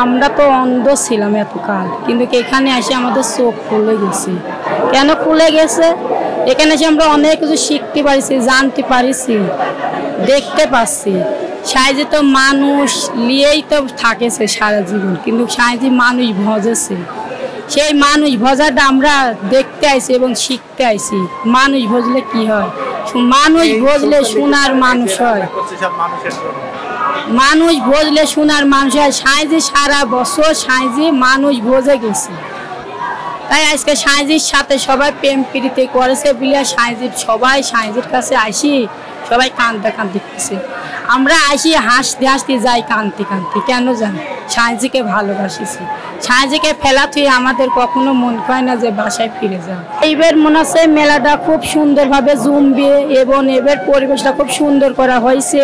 আমরা তো অন্ধ ছিলাম এতকাল, কিন্তু এখানে এসে আমাদের চোখ খুলে গেছে। কেন খুলে গেছে? এখানে এসে আমরা অনেক কিছু শিখতে পারছি, জানতে পারছি, দেখতে পাচ্ছি। সাইজে তো মানুষ নিয়েই তো থাকেছে সারা জীবন, কিন্তু সাইজে মানুষ ভজেছে। সেই মানুষ ভজাটা আমরা দেখতে আইছি এবং শিখতে আইছি। মানুষ ভজলে কি হয়? মানুষ ভজলে সোনার মানুষ হয়। মানুষ ভজলে সোনার মানুষ হয়। সাইজে সারা বছর সাইজে মানুষ ভজে গেছে, তাই আজকে সাইজির সাথে সবাই প্রেম প্রীতি করেছে বলে সাইজি সবাই সাইজির কাছে আসি, সবাই কাঁদতে কাঁদতে গেছে। আমরা আসি হাসতে হাসতে যাই, কাঁদতে কাঁদতে। কেন জানি? সাইজিকে ভালোবাসিছি। সাইজিকে ফেলা তুই আমাদের কখনো মন হয় না যে বাসায় ফিরে যাও। এইবার মনে হচ্ছে মেলাটা খুব সুন্দরভাবে জমবে এবং এবার পরিবেশটা খুব সুন্দর করা হয়েছে।